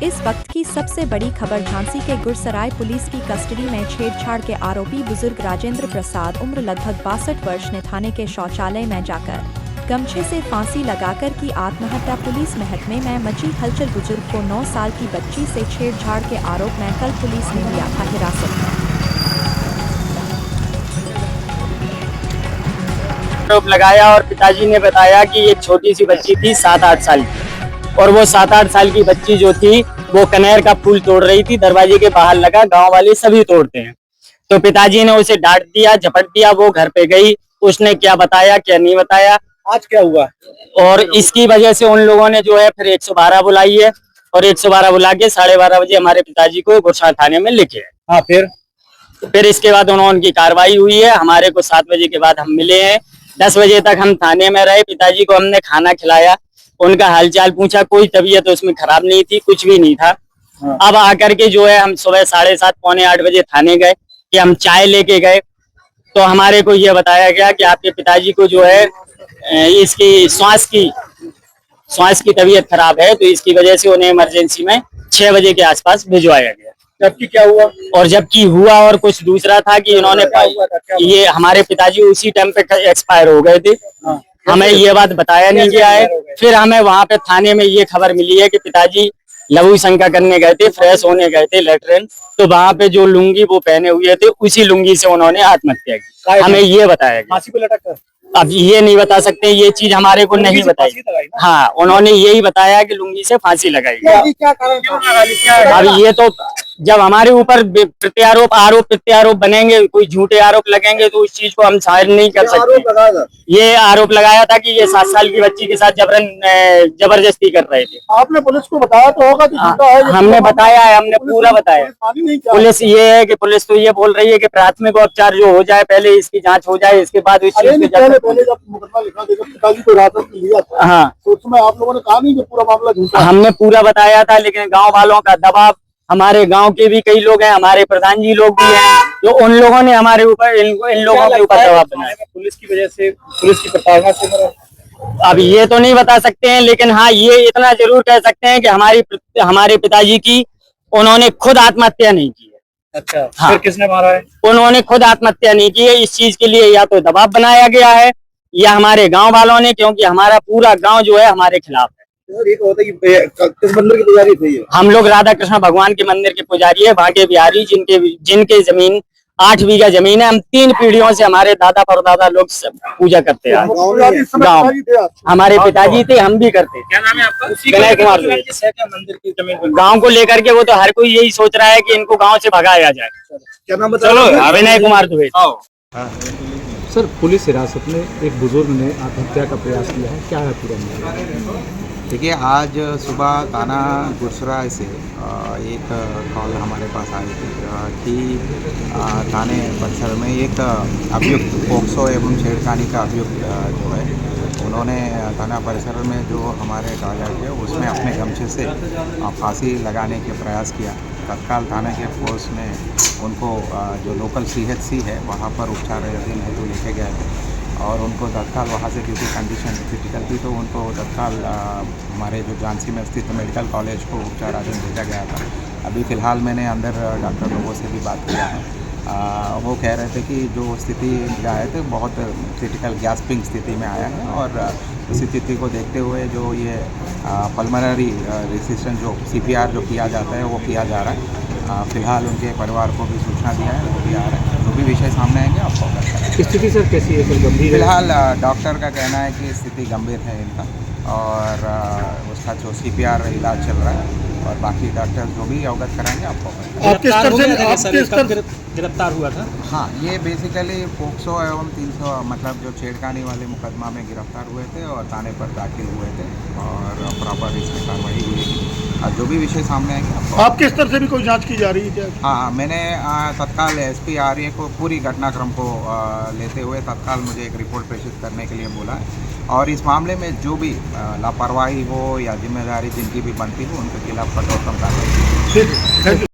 इस वक्त की सबसे बड़ी खबर झांसी के गुरसराय पुलिस की कस्टडी में छेड़छाड़ के आरोपी बुजुर्ग राजेंद्र प्रसाद उम्र लगभग 62 वर्ष ने थाने के शौचालय में जाकर गमछे से फांसी लगाकर की आत्महत्या। पुलिस महकमे में मची हलचल। बुजुर्ग को 9 साल की बच्ची से छेड़छाड़ के आरोप में कल पुलिस ने लिया था हिरासत में। आरोप लगाया और पिताजी ने बताया कि एक छोटी सी बच्ची थी 7-8 साल की, और वो 7-8 साल की बच्ची जो थी वो कनेर का फूल तोड़ रही थी। दरवाजे के बाहर लगा, गांव वाले सभी तोड़ते हैं। तो पिताजी ने उसे डांट दिया, झपट दिया। वो घर पे गई, उसने क्या बताया क्या नहीं बताया, आज क्या हुआ, और इसकी वजह से उन लोगों ने जो है फिर 112 बुलाई है, और 112 बुला के 12:30 बजे हमारे पिताजी को गुरसराय थाने में लिखे। हाँ, फिर इसके बाद उनकी कार्रवाई हुई है। हमारे को 7 बजे के बाद हम मिले हैं। 10 बजे तक हम थाने में रहे। पिताजी को हमने खाना खिलाया, उनका हालचाल पूछा। कोई तबीयत उसमें खराब नहीं थी, कुछ भी नहीं था। हाँ। अब आकर के जो है हम सुबह 7:30 पौने 8 बजे थाने गए कि हम चाय लेके गए, तो हमारे को ये बताया गया कि आपके पिताजी को जो है इसकी श्वास की तबीयत खराब है, तो इसकी वजह से उन्हें इमरजेंसी में 6 बजे के आसपास भिजवाया गया। जबकि क्या हुआ, और जबकि हुआ और कुछ दूसरा था कि इन्होंने ये हमारे पिताजी उसी टाइम पे एक्सपायर हो गए थे। हाँ। हमें ये बात बताया नहीं गया है। फिर हमें वहां पे थाने में ये खबर मिली है कि पिताजी लघु शंका करने गए थे, फ्रेश होने गए थे लेटरिन, तो वहां पे जो लुंगी वो पहने हुए थे उसी लुंगी से उन्होंने आत्महत्या की। हमें ये बताया गया। फांसी पे लटक कर। अब ये नहीं बता सकते, ये चीज हमारे को नहीं बताई। हाँ, उन्होंने यही बताया कि लुंगी से फांसी लगाई। क्या कारण? अब ये तो जब हमारे ऊपर आरोप प्रत्यारोप बनेंगे, कोई झूठे आरोप लगेंगे, तो उस चीज को हम शायद नहीं कर सकते। ये आरोप लगाया था कि ये 7 साल की बच्ची के साथ जबरदस्ती कर रहे थे। आपने पुलिस को बताया तो होगा कि झूठा है? हमने बताया है, हमने पूरा बताया। पुलिस ये है कि पुलिस तो ये बोल रही है कि प्राथमिक उपचार जो हो जाए, पहले इसकी जांच हो जाए, इसके बाद इस चीज पहले जब मुकदमा लिखा देगा, पिताजी को हिरासत में लिया था, हाँ, तो उसमें आप लोगों ने कहा नहीं कि पूरा मामला झूठा है? हमने पूरा बताया था, लेकिन गांव वालों का दबाव, हमारे गांव के भी कई लोग हैं, हमारे प्रधान जी लोग भी हैं, जो उन लोगों ने हमारे ऊपर इन लोगों के ऊपर दबाव बनाया। पुलिस की वजह से, पुलिस की प्रताड़ना से? अब ये तो नहीं बता सकते हैं, लेकिन हाँ ये इतना जरूर कह सकते हैं कि हमारे पिताजी की उन्होंने खुद आत्महत्या नहीं की है। अच्छा, हाँ, फिर किसने मारा है? उन्होंने खुद आत्महत्या नहीं की है। इस चीज के लिए या तो दबाव बनाया गया है या हमारे गांव वालों ने, क्योंकि हमारा पूरा गांव जो है हमारे खिलाफ है। किस मंदिर की पुजारी थे ये? हम लोग राधा कृष्ण भगवान के मंदिर के पुजारी है, भाग्य बिहारी, जिनके जमीन 8 बीघा जमीन है। हम 3 पीढ़ियों से हमारे दादा परदादा लोग पूजा करते हैं। गाँव हमारे पिताजी थे, हम भी करते। क्या नाम है आपका? विनय कुमार। मंदिर की जमीन गाँव को लेकर के वो तो हर कोई यही सोच रहा है कि इनको गाँव से भगाया जाए। क्या नाम चलो, विनय कुमार दुबे। सर, पुलिस हिरासत में एक बुजुर्ग ने आत्महत्या का प्रयास किया है, क्या है पूरा मामला? देखिए, आज सुबह थाना गुरसराय से एक कॉल हमारे पास आई थी कि थाने परिसर में एक अभियुक्त पोक्सो एवं छेड़खानी का अभियुक्त जो है, उन्होंने थाना परिसर में जो हमारे टॉयलेट है उसमें अपने गमछे से फांसी लगाने के प्रयास किया। तत्काल थाने के फोर्स ने उनको जो लोकल CHC है वहाँ पर उपचाराधीन हेतु लेके गए थे, और उनको तत्काल वहाँ से क्योंकि कंडीशन क्रिटिकल थी तो उनको तत्काल हमारे जो झांसी में स्थित मेडिकल कॉलेज को उपचाराधीन भेजा गया था। अभी फ़िलहाल मैंने अंदर डॉक्टर लोगों से भी बात किया है। वो कह रहे थे कि जो स्थिति आए थे बहुत क्रिटिकल गैस्पिंग स्थिति में आया है, और इस स्थिति को देखते हुए जो ये पल्मोनरी रेसिस्टेंस जो CPR जो किया जाता है वो किया जा रहा है। फ़िलहाल उनके परिवार को भी सूचना दिया है, वो भी आ रहे हैं। जो भी विषय सामने आएंगे आपको अवगत कराएंगे। स्थिति सर कैसी है? सर गंभीर है? फिलहाल डॉक्टर का कहना है कि स्थिति गंभीर है इनका, और उसका जो CPR इलाज चल रहा है, और बाकी डॉक्टर जो भी अवगत कराएंगे आपको अवगत कराएंगे। गिरफ्तार हुआ था? हाँ, ये बेसिकली पोक्सो एवं 300 मतलब जो छेड़खानी वाले मुकदमा में गिरफ्तार हुए थे और थाने पर दाखिल हुए थे, और प्रॉपर इसमें कार्रवाई हुई है। और जो भी विषय सामने आएंगे आपके स्तर से भी कोई जांच की जा रही है क्या? हाँ, मैंने तत्काल SP RA को पूरी घटनाक्रम को लेते हुए तत्काल मुझे एक रिपोर्ट प्रेषित करने के लिए बोला है, और इस मामले में जो भी लापरवाही हो या जिम्मेदारी जिनकी भी बनती हो उनके खिलाफ कठोरतम कार्रवाई।